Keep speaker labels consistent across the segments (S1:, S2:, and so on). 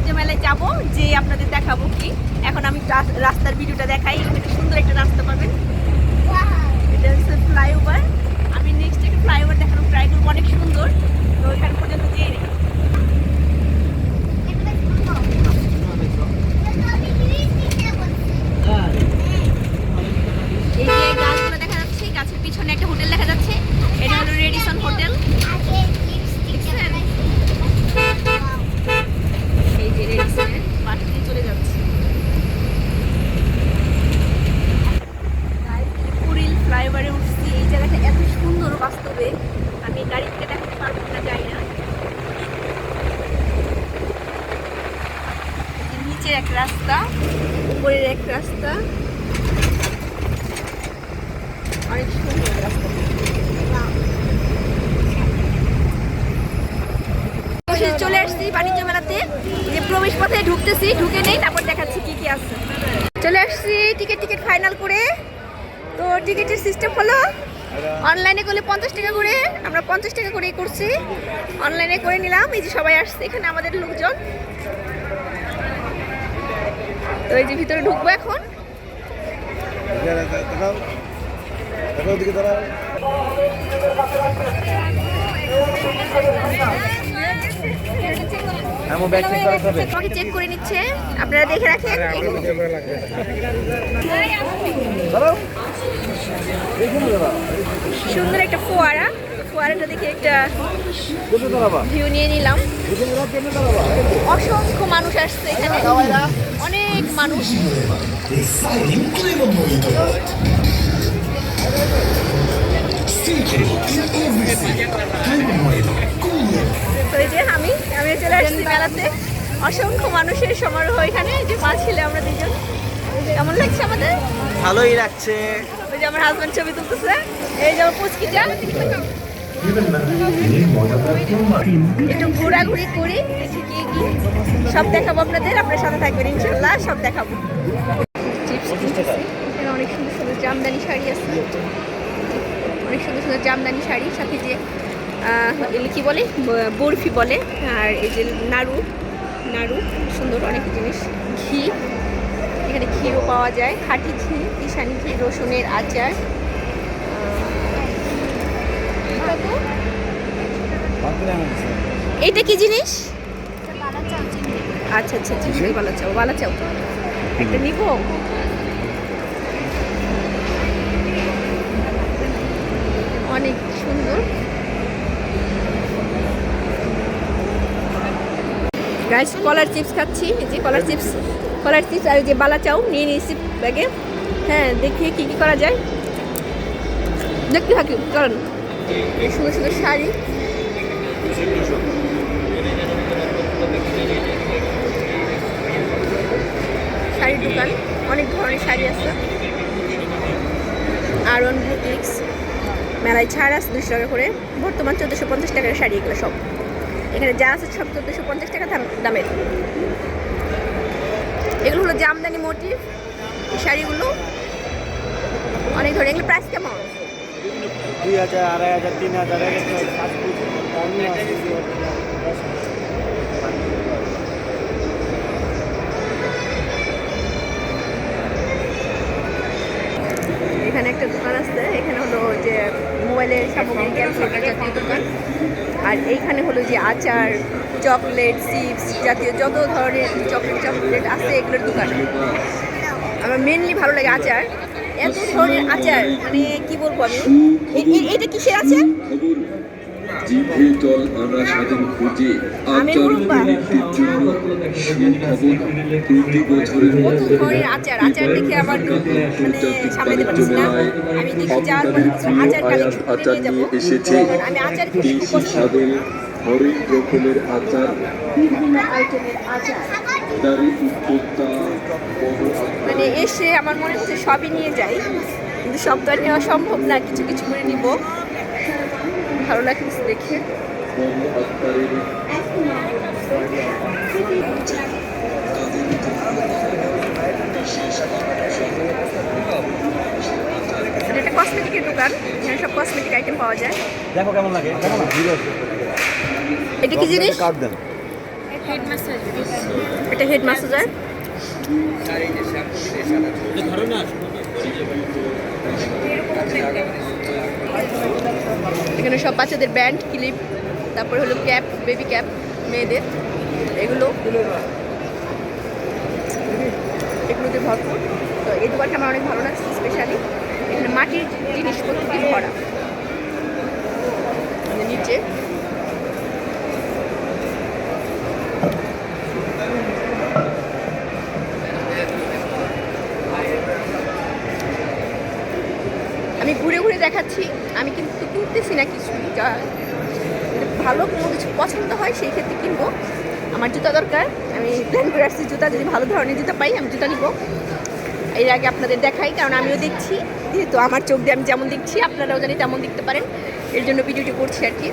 S1: বাণিজ্য মেলায় যাব, যে আপনাদের দেখাবো কি। এখন আমি রাস্তার ভিডিওটা দেখাই। এখানে সুন্দর একটা রাস্তা পাবেন, এটা হচ্ছে ফ্লাইওভার। আমি নেক্সট একটা ফ্লাইওভার দেখানোর ট্রাই করবো, অনেক সুন্দর। তো এখানে পর্যন্ত যেয়ে নেই। এই যে গাছগুলো দেখা যাচ্ছে, গাছের পিছনে একটা হোটেল দেখা যাচ্ছে, এটা হলো রেডিসন হোটেল। এই যে রেডিসনের পাশ দিয়ে চলে যাচ্ছে। কুড়িল ফ্লাইওভারে উঠছি। এই জায়গাটা এত সুন্দর, বাস্তবে আমি গাড়ি থেকে দেখাতে পারবো না, যাই না। নিচের এক রাস্তা, উপরের এক রাস্তা, অনেক সুন্দর রাস্তা। চলে আসছি বাণিজ্য মেলাতে, যে প্রবেশ পথে ঢুকতেছি, ঢুকে নেই, তারপর দেখাচ্ছি কি কি আছে। চলে আসছি টিকিট ফাইনাল করে। তো টিকিটের সিস্টেম হলো অনলাইনে করলে 50 টাকা করে, আমরা 50 টাকা করেই করছি, অনলাইনে করে নিলাম। এই যে সবাই আসছে, এখানে আমাদের লোকজন। তো এই যে ভিতরে ঢুকবো এখন। তোমাকে চেক করে নিচ্ছে, আপনারা দেখে রাখেন। সুন্দর একটা ফোয়ারা, ফোয়ারাটা দেখে একটা ভিউ নিয়ে নিলাম। অসংখ্য মানুষ আসছে এখানে, অনেক মানুষ। তো এই যে আমি চলে আসছি মেলাতে, অসংখ্য মানুষের সমারোহ এখানে। যে মা ছেলে আমরা দুজন। কেমন লাগছে আমাদের?
S2: ভালোই লাগছে।
S1: ওই যে আমার হাজবেন্ড ছবি তুলতেছে, এই যে আমার পুচকিটা। একটু ঘোরাঘুরি করি, দেখি কি কি সব দেখাবো আপনাদের। আপনার সাথে থাকবেন ইনশাল্লাহ, সব দেখাবো। এখানে অনেক সুন্দর সুন্দর জামদানি শাড়ি আছে, অনেক সুন্দর সুন্দর জামদানি শাড়ি, সাথে যে কি বলে বরফি বলে, আর এই যে নাড়ু সুন্দর অনেক জিনিস। ঘি, এখানে ঘিও পাওয়া যায়, খাঁটি ঘি, ইশানি ঘি, রসুনের আচার। এইটা কি জিনিস? আচ্ছা আচ্ছা, চিংড়ি বালাচাও একটা নিব। অনেক সুন্দর গাইস। কলার চিপস খাচ্ছি, যে কলার চিপস আর যে বালাচাও নিয়ে নিয়েছি ব্যাগে। হ্যাঁ, দেখি কি কি করা যায়, দেখতে থাকি। কারণ সুন্দর সুন্দর শাড়ি, শাড়ির দোকান, অনেক ধরনের শাড়ি আছে। আরন বুটিক্স মেলায় ছাড় আছে 200 টাকা করে, বর্তমান 1450 টাকার শাড়ি। এগুলো সব এখানে যা আছে সব 1450 টাকা দামের। এগুলো হলো জামদানি মোটিভ শাড়িগুলো, অনেক ধরনের। এগুলো প্রাইস কেমন?
S2: 2000, 2500, 3000।
S1: এখানে একটা দোকান আছে, এখানে হলো যে মোবাইলের সামগ্রী, ক্যালকুলেটর জাতীয় দোকান। আর এইখানে হলো যে আচার, চকলেট, চিপস জাতীয় যত ধরনের চকলেট আছে, এগুলোর দোকান। আমার মেনলি ভালো লাগে আচার, এত ধরনের আচার, মানে কি বলবো আমি। এটা কিসের আচার? আচার দেখে আমার সামলাতে পারছি না। আমি দেখি যাওয়ার পর আচার কালেকশন নিয়ে যাবো। আমি আচার খেতে খুব পছন্দ করি। মানে এসে আমার মনে হচ্ছে সবই নিয়ে যাই, কিন্তু সব তো আর নেওয়া সম্ভব না, কিছু কিছু করে নিব। ভালো লাগছে দেখে। এটা কসমেটিকের দোকান, এখানে সব কসমেটিক আইটেম পাওয়া যায়।
S2: দেখো কেমন লাগে।
S1: এটা কি জিনিস?
S2: কার্ড দেন।
S1: Head massage. এটা হেড ম্যাসাজার। এখানে সব বাচ্চাদের ব্যান্ড ক্লিপ, তারপরে হলো ক্যাপ, বেবি ক্যাপ মেয়েদের, এগুলোতে ভরপুর। তো এই দোকানটা আমার অনেক ভালো লাগছে, স্পেশালি এখানে মাটির জিনিসপত্র দিয়ে ভরা। নিচে আমি ঘুরে ঘুরে দেখাচ্ছি, আমি কিন্তু কিনতেছি না কিছুই। যা ভালো কোনো কিছু পছন্দ হয় সেই ক্ষেত্রে কিনবো। আমার জুতা দরকার, আমি প্ল্যান করে আসছি জুতা, যদি ভালো ধরনের জুতা পাই আমি জুতা নিব। এর আগে আপনাদের দেখাই, কারণ আমিও দেখছি, যেহেতু আমার চোখ দিয়ে আমি যেমন দেখছি আপনারাও জানি তেমন দেখতে পারেন, এর জন্য ভিডিওটি করছি আর কি।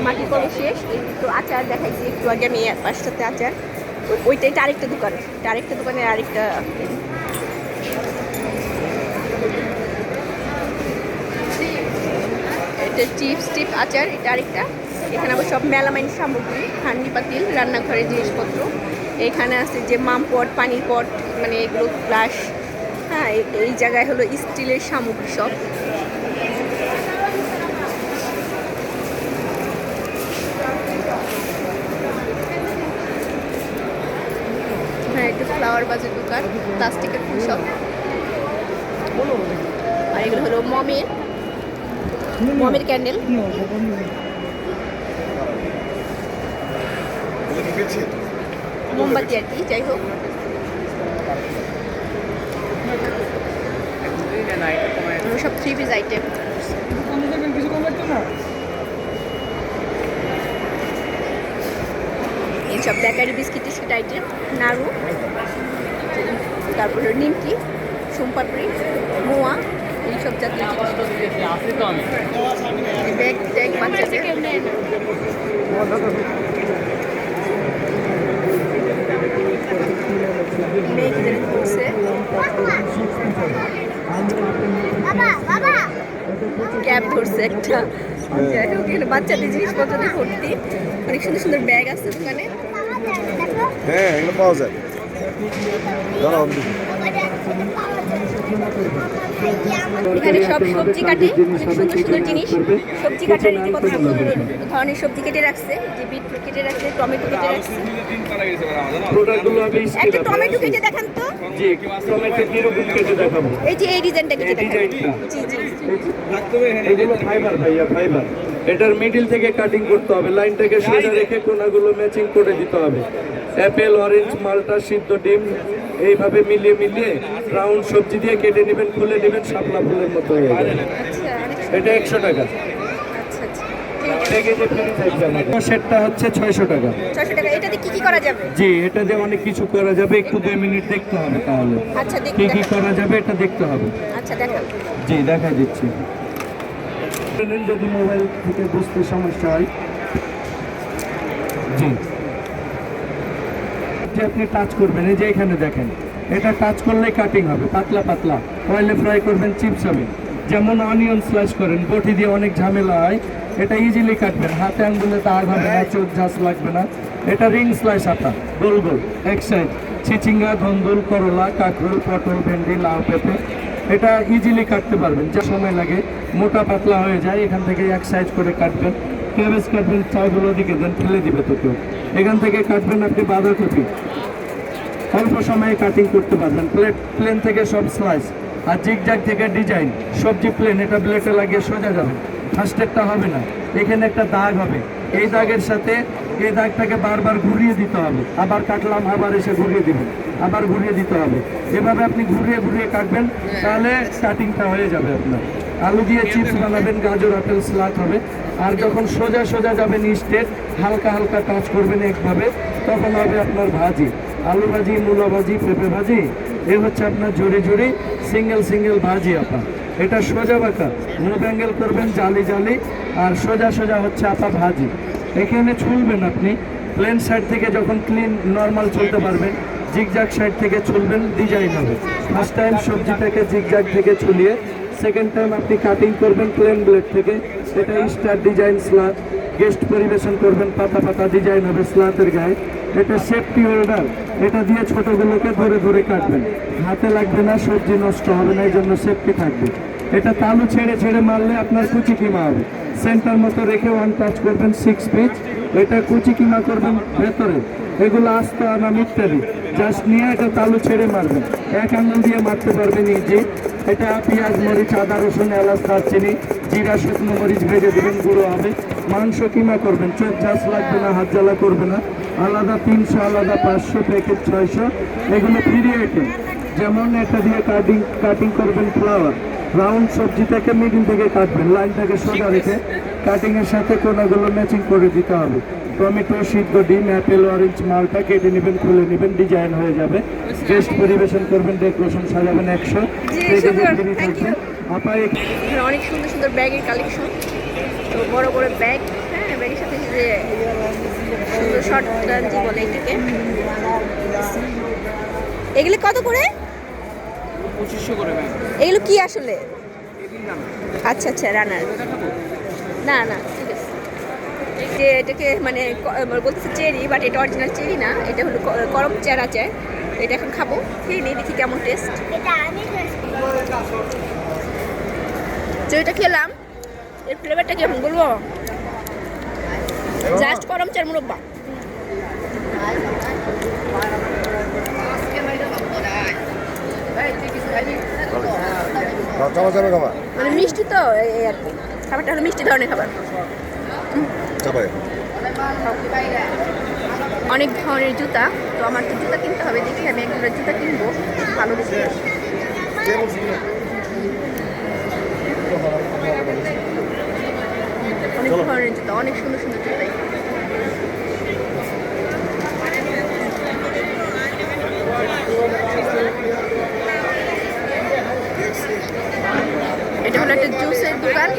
S1: মাটির কল শেষ, একটু আচার দেখাইছি একটু আগে আমি, পাঁচটাতে আচার। ওইটা এটা আরেকটা দোকান, আরেকটা দোকানের আরেকটা। এটা চিপস টিপ আচার, এটা আরেকটা। এখানে আবার সব মেলামাইন সামগ্রী, হান্ডি পাতিল, রান্নাঘরের জিনিসপত্র। এখানে আছে যে মামপট, পানির পট, মানে এগুলো গ্লাস। হ্যাঁ, এই জায়গায় হলো স্টিলের সামগ্রী সব। হ্যাঁ, একটু ফ্লাওয়ার বাজের দোকান, প্লাস্টিকের ফুল সব। আর এগুলো হলো মমের ক্যান্ডেল। মোমবাতি আর কি, যাই হোক। সব 3 পিস আইটেম। এইসব বেকারি বিস্কিট টিস্কিট আইটেম, নাড়ু, তারপরে নিমকি, সোমপাপড়ি, মোয়া, এইসব জাতীয় ব্যাগ ট্যাগ বাচ্চাদের। মেয়েদের করছে ক্যাব ধরছে একটা, যাই হোক এখানে বাচ্চাদের জিনিসপত্র দিয়ে ভর্তি। অনেক সুন্দর সুন্দর ব্যাগ আছে দোকানে।
S2: হ্যাঁ, এগুলো পাওয়া যায়।
S1: এখানে সব সবজি কাটে, সুন্দর সুন্দর জিনিস। সবজি কাটার কত সুন্দর ধরনের সবজি কেটে রাখছে, যে বিট কেটে রাখছে, টমেটো কেটে রাখছে। একটা টমেটো কেটে দেখান তো। এই যে এই ডিজাইনটা কেটে দেখান। জি জি,
S3: এগুলো ফাইবার ভাইয়া, ফাইবার। এটার মিডিল থেকে কাটিং করতে হবে, লাইনটাকে সোজা রেখে কোনাগুলো ম্যাচিং করে দিতে হবে। অ্যাপেল, অরেঞ্জ, মালটা, সিদ্ধ ডিম এইভাবে মিলিয়ে মিলিয়ে রাউন্ড সবজি দিয়ে কেটে নেবেন, খুলে নেবেন, শাপলা ফুলের মতো হয়ে যাবে।
S1: আচ্ছা,
S3: এটা 100 টাকা।
S1: আচ্ছা আচ্ছা,
S3: সেটটা হচ্ছে 600 টাকা।
S1: 600 টাকা। এটাতে কি কি করা যাবে?
S3: জি, এটা দিয়ে অনেক কিছু করা যাবে, একটু 2 মিনিট দেখতে হবে তাহলে।
S1: আচ্ছা,
S3: কি কি করা যাবে এটা দেখতে হবে।
S1: আচ্ছা দেখান।
S3: জি, দেখা দিচ্ছি। যদি মোবাইল থেকে বুঝতে সমস্যা হয়, জি, আপনি টাচ করবেন, এই যে এখানে দেখেন, এটা টাচ করলে কাটিং হবে পাতলা পাতলা। অয়েলে ফ্রাই করবেন, চিপস হবে। যেমন অনিয়ন স্লাইস করেন, বটি দিয়ে অনেক ঝামেলা হয়, এটা ইজিলি কাটবেন, হাতে আঙ্গুলে দাগ হবে না, চোখ ঝাঁস লাগবে না। এটা রিং স্লাইস আটা, গোল গোল এক সাইড। চিচিঙ্গা, ধন্দুল, করলা, কাঁকরোল, পটল, ভেন্ডি, লাউ, পেঁপে, এটা ইজিলি কাটতে পারবেন, যা সময় লাগে। মোটা পাতলা হয়ে যায়, এখান থেকে এক সাইজ করে কাটবেন। ক্যাবেজ কাটবেন, চাউগুলো দিকে দেন, ফেলে দিবে তো কেউ। এখান থেকে কাটবেন আপনি বাঁধাকপি, অল্প সময়ে কাটিং করতে পারবেন। প্লেন থেকে সব স্লাইস, আর জিগজ্যাগ থেকে ডিজাইন। সবজি প্লেন, এটা ব্লেডে লাগিয়ে সোজা যাবে, ফার্স্টেরটা হবে না। এখানে একটা দাগ হবে, এই দাগের সাথে এই দাগটাকে বারবার ঘুরিয়ে দিতে হবে। আবার কাটলাম, আবার এসে ঘুরিয়ে দিবেন, আবার ঘুরিয়ে দিতে হবে। এভাবে আপনি ঘুরিয়ে ঘুরিয়ে কাটবেন, তাহলে কাটিংটা হয়ে যাবে আপনার। আলু দিয়ে চিপস বানাবেন, গাজর, আপেল সালাদ হবে। আর যখন সোজা সোজা যাবেন স্ট্রেট, হালকা হালকা টাচ করবেন একভাবে, তখন হবে আপনার ভাজি। আলু ভাজি, মূলা ভাজি, পেঁপে ভাজি, এ হচ্ছে আপনার জোরে জোরে সিঙ্গেল সিঙ্গেল ভাজি আপনার। এটা সোজা বাঁকা, মুভ অ্যাঙ্গেল করবেন জালি জালি, আর সোজা সোজা হচ্ছে আপা ভাজি। এখানে ছুলবেন আপনি, প্লেন সাইড থেকে যখন ক্লিন নর্মাল চলতে পারবেন, জিগজ্যাগ সাইড থেকে ছুলবেন, ডিজাইন হবে। ফার্স্ট টাইম সবজিটাকে জিগজ্যাগ থেকে ছুলিয়ে, সেকেন্ড টাইম আপনি কাটিং করবেন প্লেন ব্লেড থেকে, এটা স্টার ডিজাইন স্লাট, গেস্ট পরিবেশন করবেন, পাতা পাতা ডিজাইন হবে স্লাটের গায়ে। এটা সেফটি হোল্ডার, এটা দিয়ে ছোটগুলোকে ধরে ধরে কাটবেন, হাতে লাগবে না, সবজি নষ্ট হবে না, এই জন্য সেফটি থাকবে। এটা তালু ছেড়ে ছেড়ে মারলে আপনার কুচি কিমা হবে, সেন্টার মতো রেখে ওয়ান টাচ করবেন 6 পিচ। এটা কুচি কিমা করবেন ভেতরে, এগুলো আস্তে আনাম ইত্যাদি, জাস্ট নিয়ে এটা তালু ছেড়ে মারবেন, এক আঙুল দিয়ে মারতে পারবেন ইজি। এটা পেঁয়াজ, মরিচ, আদা, রসুন, এলাচ, দারচিনি, জিরা, শুকনো মরিচ ভেজে দেবেন, গুঁড়ো হবে। মাংস কিমা করবেন, চোখ ঝাঁস লাগবে না, হাত জ্বালা করবে না। আলাদা 300, আলাদা 500, প্যাকেট 600, এগুলো ফ্রি আইটেম। যেমন এটা দিয়ে কাটিং করবেন ফ্লাওয়ার, রাউন্ড সবজি থেকে মিডিল থেকে কাটবেন, লাইনটাকে সোজা রেখে কাটিংয়ের সাথে কোনাগুলো ম্যাচিং করে দিতে হবে। টমেটো, সিদ্ধ ডিম, অ্যাপেল, অরেঞ্জ, মালটা কেটে নেবেন, খুলে নেবেন, ডিজাইন হয়ে যাবে। গেস্ট পরিবেশন করবেন, ডেকোরেশন সাজাবেন 100 থাকবে। আপা
S1: এখানে অনেক সুন্দর সুন্দর ব্যাগের কালেকশন, তো বড় বড় ব্যাগ, হ্যাঁ ব্যাগের সাথে যে সুন্দর শর্ট গাঞ্জি বলে এটাকে। এগুলি কত করে?
S4: 2500 করে ব্যাগ।
S1: এগুলো কি আসলে? আচ্ছা আচ্ছা, রানার না না, ঠিক আছে। যে এটাকে মানে বলতেছে চেরি, বাট এটা অরিজিনাল চেরি না, এটা হলো করম চেরা চায়। এটা এখন খাবো, খেয়ে নিই, দেখি কেমন টেস্ট। যেটা খেলাম এর ফ্লেভারটা কেমন বলবো? জাস্ট করম চার মুরব্বা।
S2: চামচ যাবে খাবার
S1: মানে মিষ্টি তো এই আর কি, খাবারটা হলো মিষ্টি ধরনের খাবার।
S2: চাপাই
S1: অনেক ধরনের জুতা, তো আমার তো জুতা কিনতে হবে, দেখি আমি একটা জুতা কিনবো ভালো দেখে। অনেক ধরনের জুতা, অনেক সুন্দর সুন্দর জুতাই। এটা হলো একটা জুসের দোকান,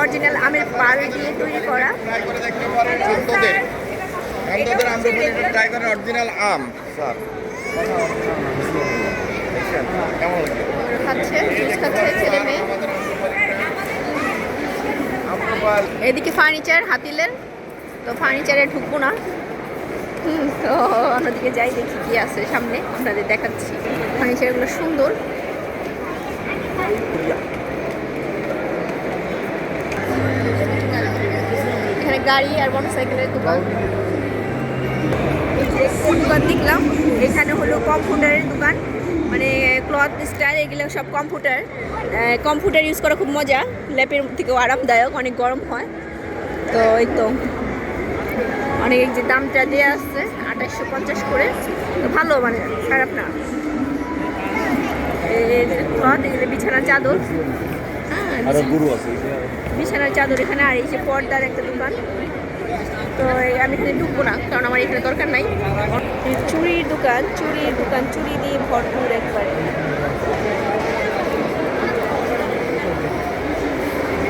S1: অরিজিনাল আমের পাল দিয়ে তৈরি করা।
S2: ট্রাই করেন অরিজিনাল আম স্যার।
S1: খাচ্ছে, জুস খাচ্ছে ছেলে মেয়ে। এদিকে ফার্নিচার হাতিলের, তো ফার্নিচারে ঢুকবো না, তো অন্যদিকে যাই, দেখি কি আছে সামনে, আপনাদের দেখাচ্ছি। ফার্নিচারগুলো সুন্দর। এখানে গাড়ি আর মোটরসাইকেলের দোকান। দোকান দেখলাম, এখানে হলো কম্পিউটারের দোকান, মানে ক্লথ স্টাইল, এগুলো সব কম্পিউটার ইউজ করা খুব মজা, ল্যাপের থেকেও আরামদায়ক, অনেক গরম হয়। তো এই তো অনেক যে দামটা দেওয়া আসছে 2850 করে, তো ভালো, মানে খারাপ না। ক্লথ, এগুলো বিছানার চাদর, হ্যাঁ বিছানার চাদর এখানে। আর এই যে পর্দার একটা দোকান, তো আমি এখানে ঢুকবো না, কারণ আমার এখানে দরকার নাই। চুড়ির দোকান, চুড়ি দিয়ে ভরপুর একবারে।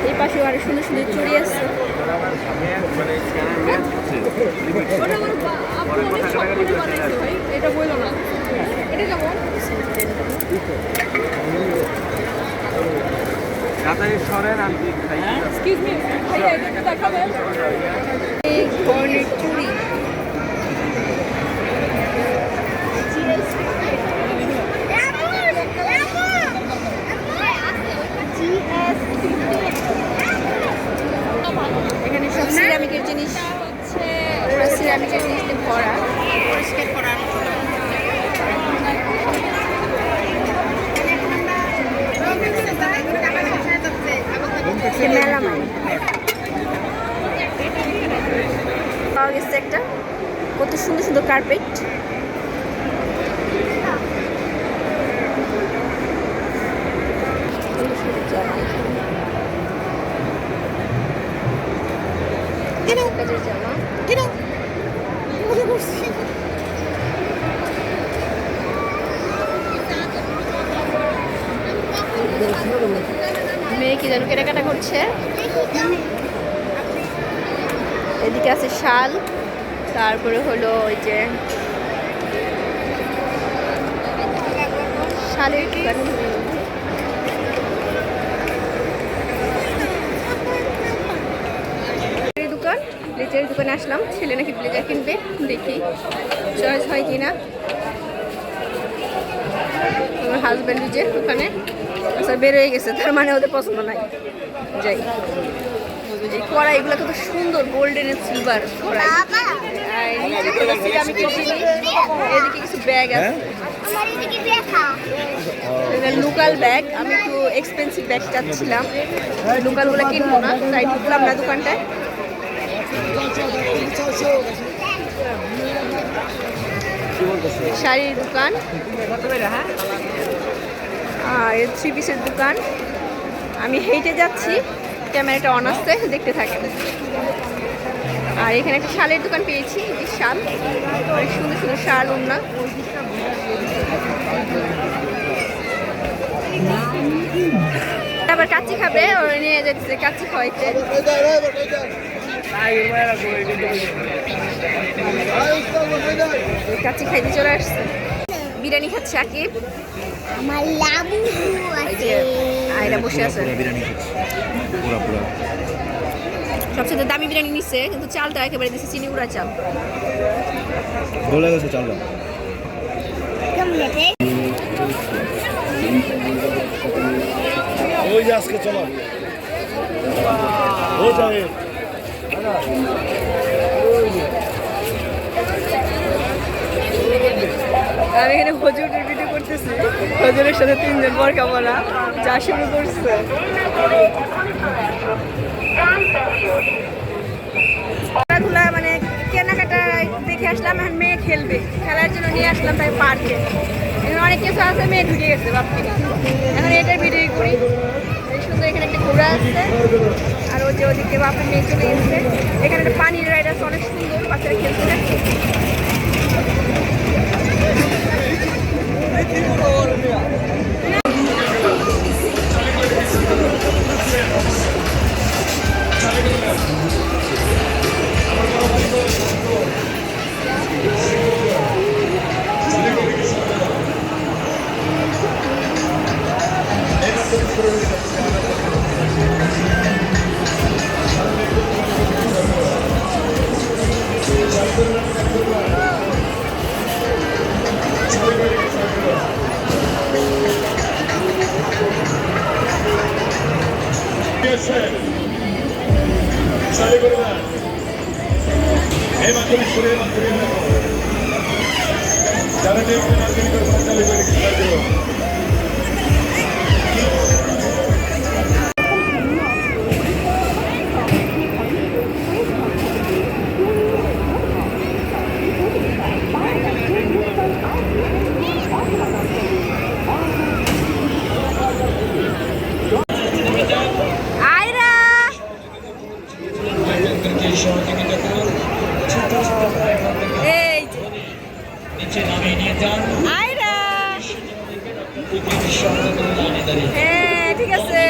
S1: এই পাশে আরো সুন্দর সুন্দর চুড়ি আছে। এটা বললো না, এটা কেমন? এই ধরনের চুড়ি, এখানে সব সিরামিকের জিনিস, সিরামিকের জিনিস দিয়ে ভরা, পরিষ্কার করার মেলামাইন পাওয়া গেছে একটা, কত সুন্দর সুন্দর কার্পেট। মেয়ে কি যেন কেনাকাটা করছে। এদিকে আছে শাল, তারপরে হলো ওই যে শালের দোকান। দোকান, ব্লেজারের দোকানে আসলাম। ছেলে নাকি ব্লেজার কিনবে, দেখি চয়েস হয় কিনা। আমার হাজব্যান্ড যে দোকানে আচ্ছা বের হয়ে গেছে, তার মানে ওদের পছন্দ নাই। যাই, এই কড়াইগুলো কত সুন্দর, গোল্ডেন এন্ড সিলভার কড়াই। আর নিচে তো দেখছি আমি কিছু এদিকে কিছু ব্যাগ আছে, লোকাল ব্যাগ। আমি একটু এক্সপেন্সিভ ব্যাগ চাচ্ছিলাম, লোকালগুলো কিনবো না, তাই ঢুকলাম না দোকানটায়। শাড়ির দোকান আর 3 পিসের দোকান। আমি হেঁটে যাচ্ছি, ক্যামেরাটা অন আসছে, দেখতে থাকেন। আর এখানে একটা শালের দোকান পেয়েছি, এই শাল, অনেক সুন্দর সুন্দর শাল, ওড়না। আবার কাচ্চি খাবে, ওরা নিয়ে যাচ্ছে কাচ্চি খাওয়াইতে। কাচ্চি খাইতে চলে আসছে, বিরিয়ানি খাচ্ছে আকিব।
S5: আমার লাবু আছে,
S1: আয়রা বসে আছে,
S2: বিরিয়ানি পুরা পুরা
S1: সবচেয়ে দামি বিরিয়ানি নিচ্ছে, কিন্তু চালটা একেবারে দিচ্ছে চিনি গুঁড়া চাল।
S2: বলে গেছে চালটা
S5: কেমন লাগে?
S2: ওই যে আজকে চলো ও যাবে
S1: আমি এখানে হজুরের ভিডিও করতেছি, হজুরের সাথে 3 জন বরকা পরা যা শুরু করছে। খেলাধুলা মানে কেনাকাটা দেখে আসলাম, এখন মেয়ে খেলবে, খেলার জন্য নিয়ে আসলাম তাই পার্কে। এখানে অনেক কিছু আছে, মেয়ে ঢুকে গেছে বাপকে, এখন এটার ভিডিও করি। এই সুন্দর এখানে একটা ঘোড়া আছে, আর ওই যে ওদিকে বাপের মেয়ে চলে গেছে। এখানে একটা পানির রাইড আছে, অনেক সুন্দর, বাচ্চারা খেলছে। আয়রা, হ্যাঁ ঠিক আছে।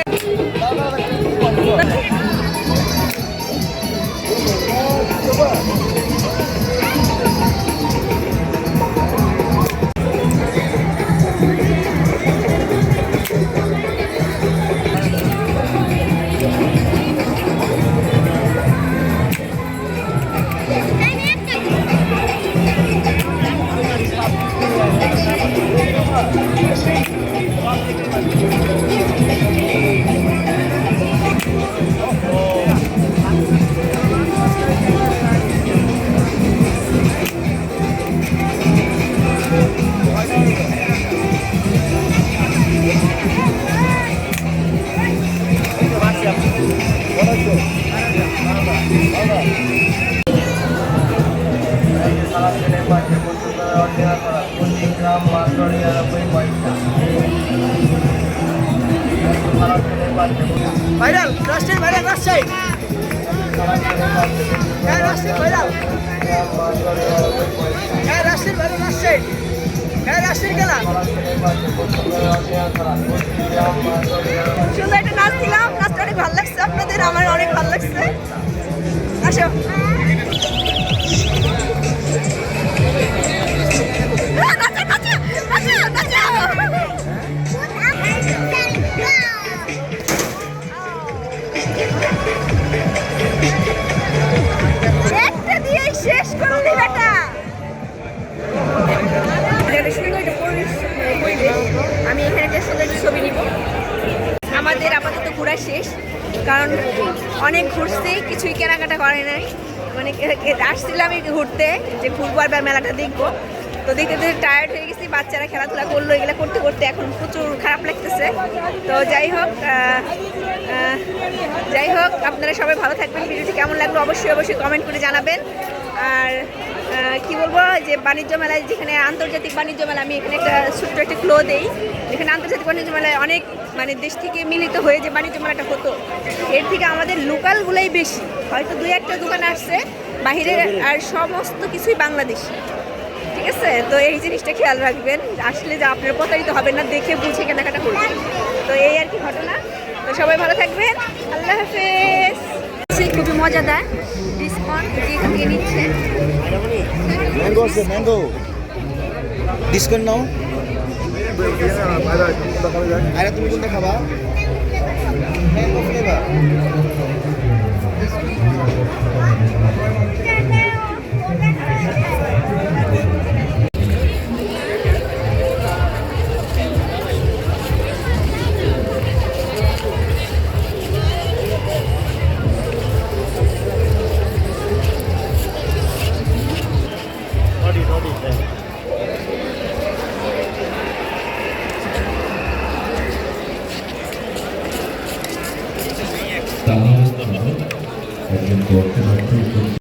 S6: ভাইরাল রাষ্ট্রের ভাইরাল রাজশাহী, হ্যাঁ রাষ্ট্রের ভাইরাল, হ্যাঁ রাষ্ট্রের ভাইরাল রাজশাহী, হ্যাঁ রাষ্ট্রের খেলা।
S1: সুন্দর একটা নাচ দিলাম, নাচটা অনেক ভালো লাগছে আপনাদের, আমার অনেক ভালো লাগছে। আসো, নাচো নাচো নাচো নাচো। পারে নাই, মানে আসছিলাম আমি ঘুরতে, যে ঘুরবো আর মেলাটা দেখবো। তো দেখতে দেখতে টায়ার্ড হয়ে গেছি, বাচ্চারা খেলাধুলা করলো, এগুলো করতে করতে এখন প্রচুর খারাপ লাগতেছে। তো যাই হোক আপনারা সবাই ভালো থাকবেন। ভিডিওটি কেমন লাগলো অবশ্যই কমেন্ট করে জানাবেন। আর কি বলবো, যে বাণিজ্য মেলায়, যেখানে আন্তর্জাতিক বাণিজ্য মেলা, আমি এখানে একটা ছোট্ট একটা ক্লো দেই। এখানে আন্তর্জাতিক বাণিজ্য মেলায় অনেক মানে দেশ থেকে মিলিত হয়ে যে বাণিজ্য মেলাটা হতো, এর থেকে আমাদের লোকালগুলোই বেশি। হয়তো 2-1টা দোকান আসছে বাহিরের, আর সমস্ত কিছুই বাংলাদেশি। ঠিক আছে, তো এই জিনিসটা খেয়াল রাখবেন, আসলে যে আপনারা প্রতারিত হবেন না, দেখে বুঝে কেনাকাটা করবেন। তো এই আর কি ঘটনা। তো সবাই ভালো থাকবেন, আল্লাহ হাফেজ। খুবই মজাদার ডিসকাউন্ট এখান থেকে নিচ্ছে।
S7: ম্যাঙ্গো আছে ম্যাঙ্গো ডিসকাউন্ট নাও। আরে তুমি কোনটা খাবা? ম্যাঙ্গো
S8: তাহলে একজন